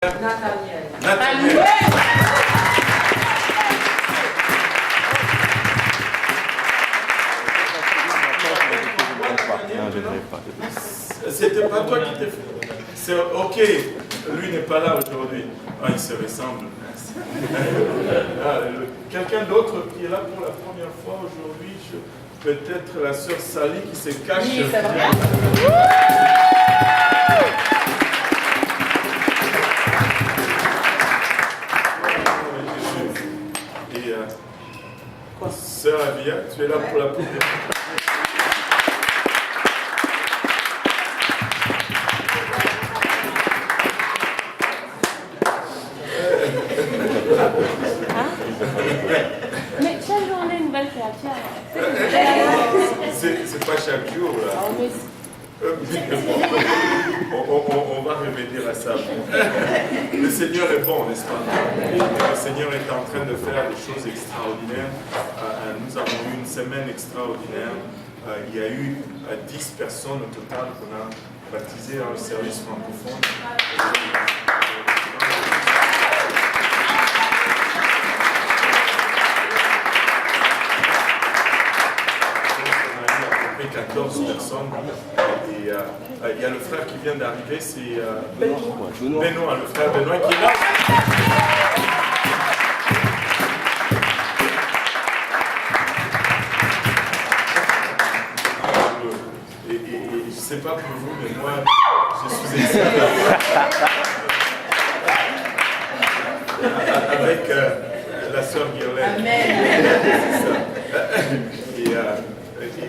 Nathaniel. Nathaniel. C'était pas toi qui t'es fait. C'est ok, lui n'est pas là aujourd'hui. Ah, il se ressemble. Quelqu'un d'autre qui est là pour la première fois aujourd'hui, peut-être la sœur Sally qui se cache. Oui, c'est vrai. Et sœur Avia, tu es là pour la première fois. Mais chaque journée, une belle créature. C'est pas chaque jour là. On va revenir à ça. Le Seigneur est bon, n'est-ce pas? Le Seigneur est en train de faire des choses extraordinaires. Nous avons eu une semaine extraordinaire. Il y a eu 10 personnes au total qu'on a baptisées dans le service francophone. On a eu à peu près 14 personnes. Et il y a le frère qui vient d'arriver, c'est Benoît, le frère Benoît qui est là. Et je ne sais pas pour vous, mais moi, je suis ici avec la sœur Guirlaine.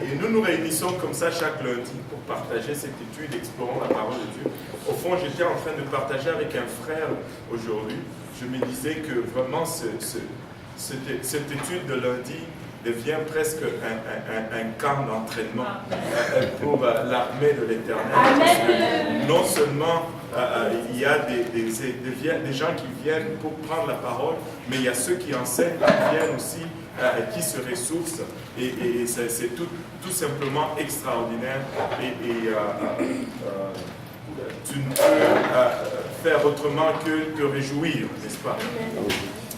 Et nous nous réunissons comme ça chaque lundi pour partager cette étude, explorant la parole de Dieu. Au fond, j'étais en train de partager avec un frère aujourd'hui. Je me disais que vraiment cette étude de lundi devient presque un camp d'entraînement pour l'armée de l'Éternel. Non seulement il y a des gens qui viennent pour prendre la parole, mais il y a ceux qui enseignent qui viennent aussi, qui se ressourcent. Et c'est tout simplement extraordinaire. Tu ne peux faire autrement que te réjouir, n'est-ce pas?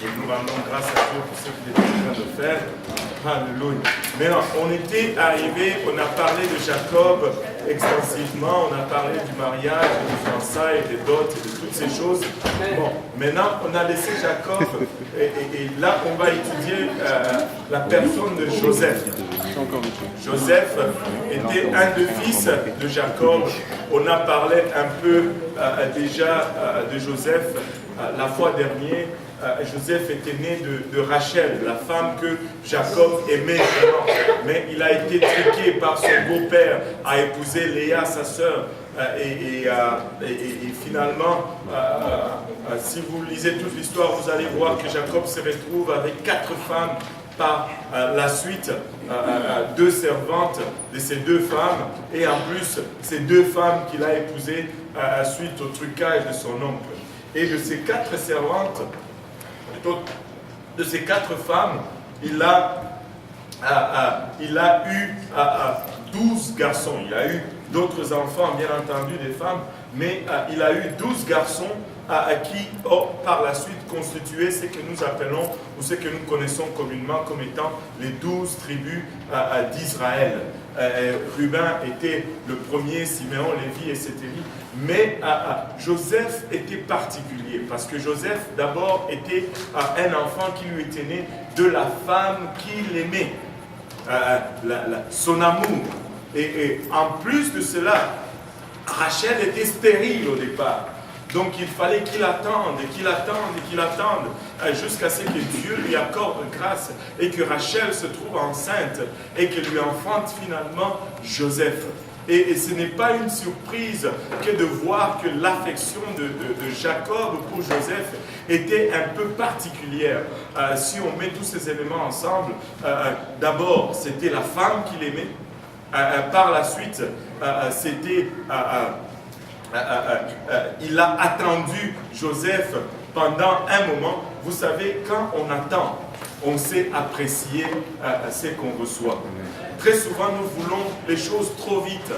Et nous rendons grâce à Dieu pour ce qu'il est en train de faire. Alléluia. Maintenant, on était arrivé, on a parlé de Jacob extensivement, on a parlé du mariage, des fiançailles, des dots et de toutes ces choses. Bon, maintenant, on a laissé Jacob et là, on va étudier la personne de Joseph. Joseph était un des fils de Jacob. On a parlé un peu déjà de Joseph la fois dernière. Joseph était né de Rachel, la femme que Jacob aimait vraiment. Mais il a été truqué par son beau-père à épouser Léa, sa sœur. Et finalement, si vous lisez toute l'histoire, vous allez voir que Jacob se retrouve avec 4 femmes par la suite, 2 servantes de ces 2 femmes, et en plus, ces 2 femmes qu'il a épousées suite au trucage de son oncle. Et de ces 4 servantes, de ces 4 femmes, il a eu 12 garçons. Il a eu d'autres enfants, bien entendu, des femmes, mais il a eu 12 garçons qui, par la suite, constituaient ce que nous appelons, ou ce que nous connaissons communément comme étant les 12 tribus d'Israël. Ruben était le premier, Siméon, Lévi, etc. Mais Joseph était particulier, parce que Joseph, d'abord, était un enfant qui lui était né de la femme qu'il aimait, son amour. Et en plus de cela, Rachel était stérile au départ. Donc il fallait qu'il attende, jusqu'à ce que Dieu lui accorde grâce et que Rachel se trouve enceinte et qu'elle lui enfante finalement Joseph. Et ce n'est pas une surprise que de voir que l'affection de Jacob pour Joseph était un peu particulière. Si on met tous ces éléments ensemble, d'abord c'était la femme qu'il aimait, par la suite c'était... il a attendu Joseph pendant un moment. Vous savez, quand on attend, on sait apprécier ce qu'on reçoit. Très souvent, nous voulons les choses trop vite.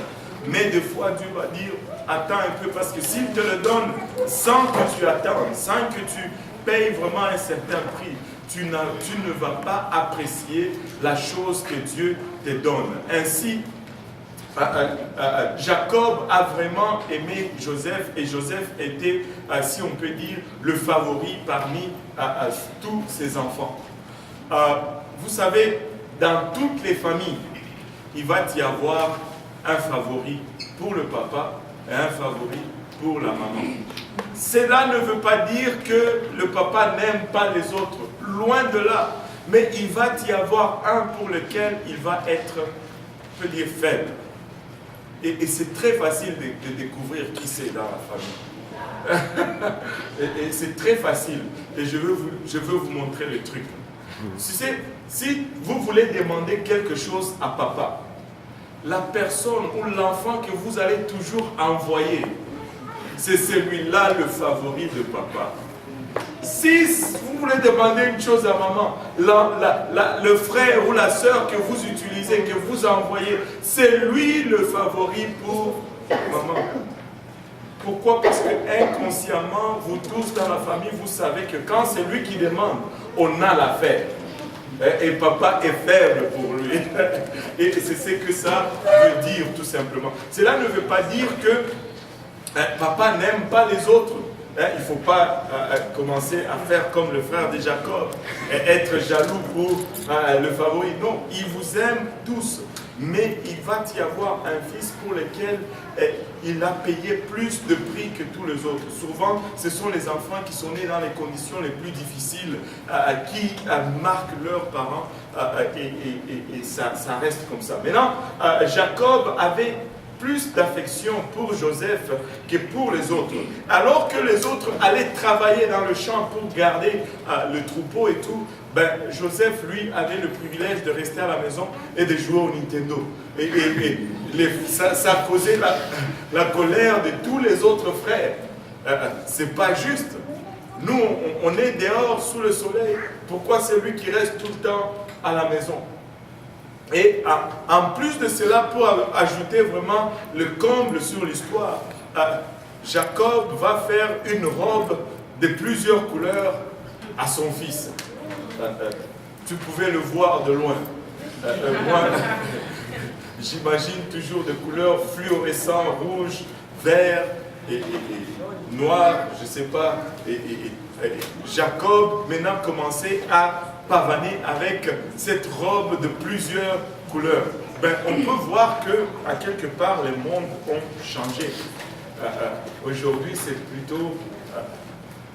Mais des fois, Dieu va dire, attends un peu, parce que s'il te le donne sans que tu attendes, sans que tu payes vraiment un certain prix, tu ne vas pas apprécier la chose que Dieu te donne. Ainsi, Jacob a vraiment aimé Joseph et Joseph était, si on peut dire, le favori parmi tous ses enfants. Vous savez, dans toutes les familles, il va y avoir un favori pour le papa et un favori pour la maman. Cela ne veut pas dire que le papa n'aime pas les autres, loin de là. Mais il va y avoir un pour lequel il va être, on peut dire, faible. Et c'est très facile de découvrir qui c'est dans la famille. et c'est très facile. Et je veux vous montrer le truc. Si vous voulez demander quelque chose à papa, la personne ou l'enfant que vous allez toujours envoyer, c'est celui-là le favori de papa. Si vous voulez demander une chose à maman, le frère ou la sœur que vous utilisez, que vous envoyez, c'est lui le favori pour maman. Pourquoi? Parce que inconsciemment, vous tous dans la famille, vous savez que quand c'est lui qui demande, on a l'affaire. Et papa est faible pour lui. Et c'est ce que ça veut dire tout simplement. Cela ne veut pas dire que papa n'aime pas les autres. Il ne faut pas commencer à faire comme le frère de Jacob, être jaloux pour le favori. Non, il vous aime tous, mais il va y avoir un fils pour lequel il a payé plus de prix que tous les autres. Souvent, ce sont les enfants qui sont nés dans les conditions les plus difficiles, qui marquent leurs parents, et ça reste comme ça. Maintenant, Jacob avait plus d'affection pour Joseph que pour les autres. Alors que les autres allaient travailler dans le champ pour garder le troupeau et tout, Joseph, lui, avait le privilège de rester à la maison et de jouer au Nintendo. Ça causait la colère de tous les autres frères. C'est pas juste. Nous, on est dehors sous le soleil. Pourquoi c'est lui qui reste tout le temps à la maison? Et en plus de cela, pour ajouter vraiment le comble sur l'histoire, Jacob va faire une robe de plusieurs couleurs à son fils. Tu pouvais le voir de loin. Moi, j'imagine toujours des couleurs fluorescentes, rouge, vert et noir, je ne sais pas. Jacob maintenant commençait à pavaner avec cette robe de plusieurs couleurs. On peut voir que à quelque part les mondes ont changé. Aujourd'hui, c'est plutôt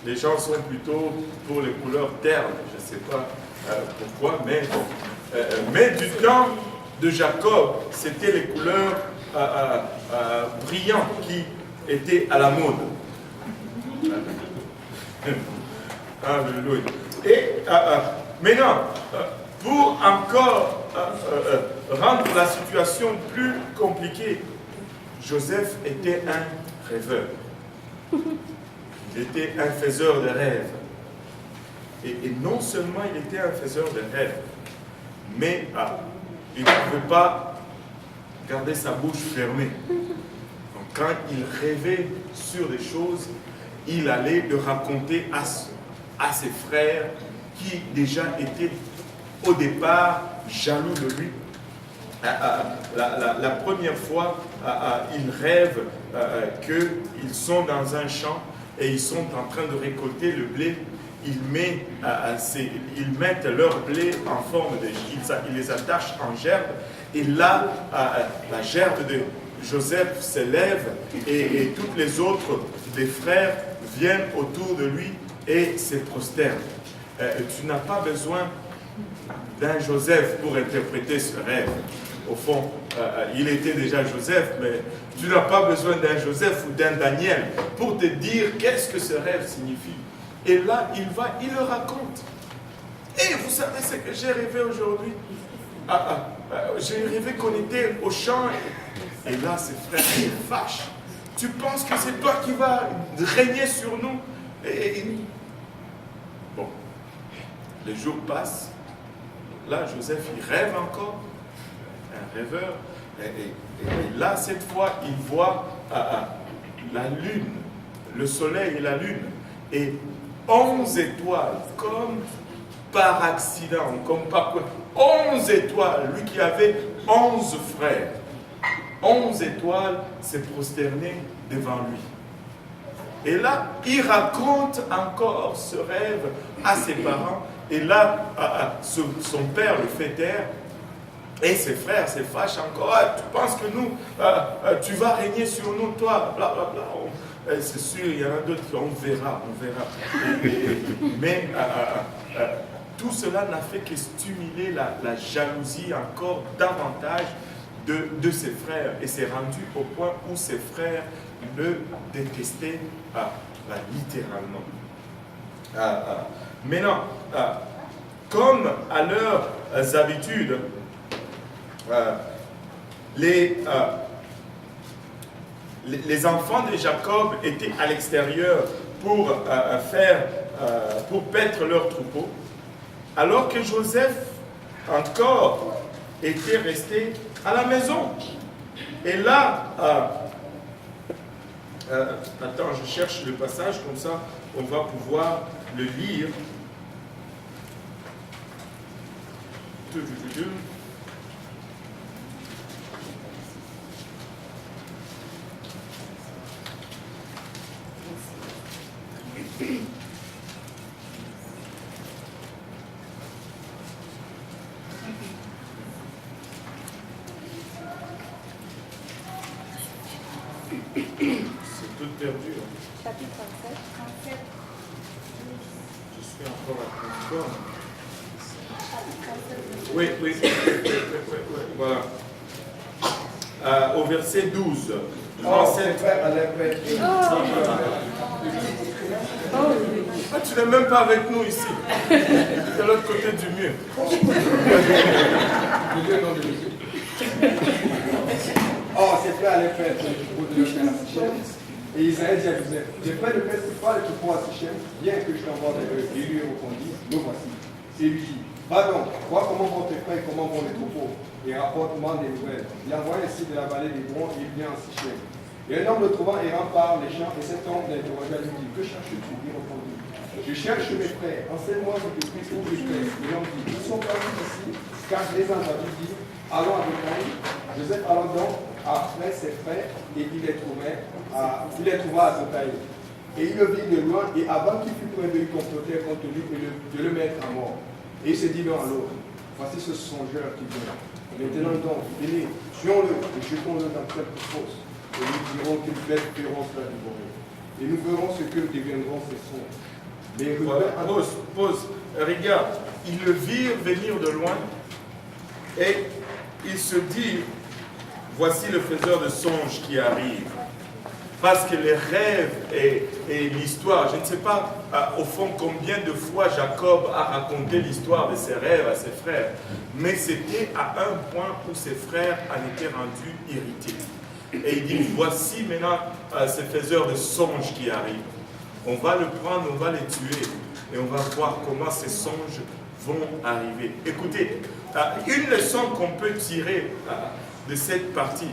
les gens sont plutôt pour les couleurs ternes. Je ne sais pas pourquoi, mais bon. Mais du temps de Jacob, c'était les couleurs brillantes qui étaient à la mode. Alléluia. Et maintenant, pour encore rendre la situation plus compliquée, Joseph était un rêveur. Il était un faiseur de rêves. Et non seulement il était un faiseur de rêves, mais il ne pouvait pas garder sa bouche fermée. Donc, quand il rêvait sur des choses, il allait le raconter à ses frères qui déjà étaient au départ jaloux de lui. La première fois, ils rêvent qu'ils sont dans un champ et ils sont en train de récolter le blé. Ils mettent leur blé en forme de... Ils les attachent en gerbe. Et là, la gerbe de Joseph s'élève et toutes les autres des frères viennent autour de lui et se prosternent. Tu n'as pas besoin d'un Joseph pour interpréter ce rêve. Au fond, il était déjà Joseph, mais tu n'as pas besoin d'un Joseph ou d'un Daniel pour te dire qu'est-ce que ce rêve signifie. Et là, il le raconte. Et vous savez ce que j'ai rêvé aujourd'hui? J'ai rêvé qu'on était au champ et là, ces frères se fâchent. Tu penses que c'est toi qui vas régner sur nous? Bon, les jours passent. Là, Joseph, il rêve encore. Un rêveur. Et là, cette fois, il voit la lune, le soleil et la lune. Et 11 étoiles, comme par accident, comme par quoi. 11 étoiles, lui qui avait 11 frères. 11 étoiles s'est prosterné devant lui. Et là, il raconte encore ce rêve à ses parents. Et là, son père le fait taire. Et ses frères se fâchent encore. Ah, tu penses que nous, tu vas régner sur nous, toi, blablabla. C'est sûr, il y en a d'autres, on verra. Mais tout cela n'a fait que stimuler la jalousie encore davantage de ses frères. Et c'est rendu au point où ses frères le détestaient littéralement. Maintenant, comme à leurs habitudes, les enfants de Jacob étaient à l'extérieur pour paître leurs troupeaux, alors que Joseph encore était resté à la maison. Et là, attends, je cherche le passage, comme ça on va pouvoir le lire. C'est tout perdu. Chapitre 37. Je suis encore à Concorde. Oui, voilà. Au verset 12. Tu n'es même pas avec nous ici. Tu es de l'autre côté du mur. Or, ses frères allaient faire le troupeau de leur père à Sichem. Et Israël dit à Joseph, j'ai fait le festival de troupeau à Sichem, bien que je t'envoie vers eux. Et il lui répondit, me voici. Et lui dit, va donc, vois comment vont tes frères et comment vont les troupeaux, et rapporte-moi des nouvelles. Il envoie ainsi de la vallée des Bons, et il vient à Sichem. Et un homme le trouvant errant par les champs, et cet homme l'interrogea, lui dit, que cherches-tu? Il répondit, je cherche mes frères, enseigne-moi ce que Christ où je fais. Et l'homme dit, ils sont partis ici, car je les ai entendus dire, allons à Bethany. Joseph allant donc après ses frères, et il les trouva à Bethany. Et il le vit de loin, et avant qu'il fût près de lui, complotèrent contre lui de le mettre à mort. Et il se dit l'un à l'autre, voici ce songeur qui vient. Maintenant donc, venez, tuons-le et jetons-le dans quelque fosse. Et nous dirons qu'une bête féroce l'a dévoré. Et nous verrons ce que deviendront ces songes. Mais Voilà, pause. Regarde, ils le virent venir de loin et il se dit, voici le faiseur de songes qui arrive. Parce que les rêves et l'histoire, je ne sais pas au fond combien de fois Jacob a raconté l'histoire de ses rêves à ses frères, mais c'était à un point où ses frères en étaient rendus irrités. Et il dit, voici maintenant ce faiseur de songes qui arrive. On va le prendre, on va le tuer et on va voir comment ces songes vont arriver. Écoutez, une leçon qu'on peut tirer de cette partie,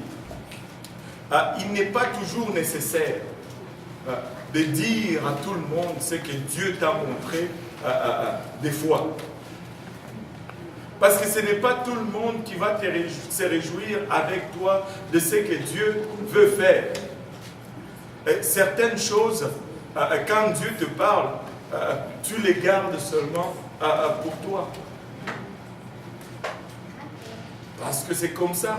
il n'est pas toujours nécessaire de dire à tout le monde ce que Dieu t'a montré des fois. Parce que ce n'est pas tout le monde qui va se réjouir avec toi de ce que Dieu veut faire. Certaines choses, quand Dieu te parle, tu les gardes seulement pour toi. Parce que c'est comme ça.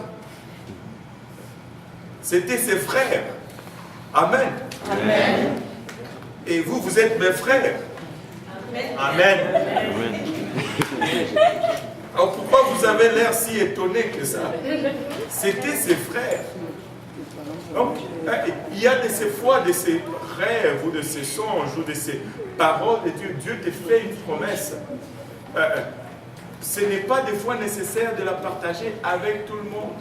C'était ses frères. Amen. Amen. Et vous, vous êtes mes frères. Amen. Amen. Alors pourquoi vous avez l'air si étonné que ça? C'était ses frères. Donc, il y a de ces fois, de ces rêves ou de ces songes ou de ces paroles de Dieu. Dieu te fait une promesse. Ce n'est pas des fois nécessaire de la partager avec tout le monde.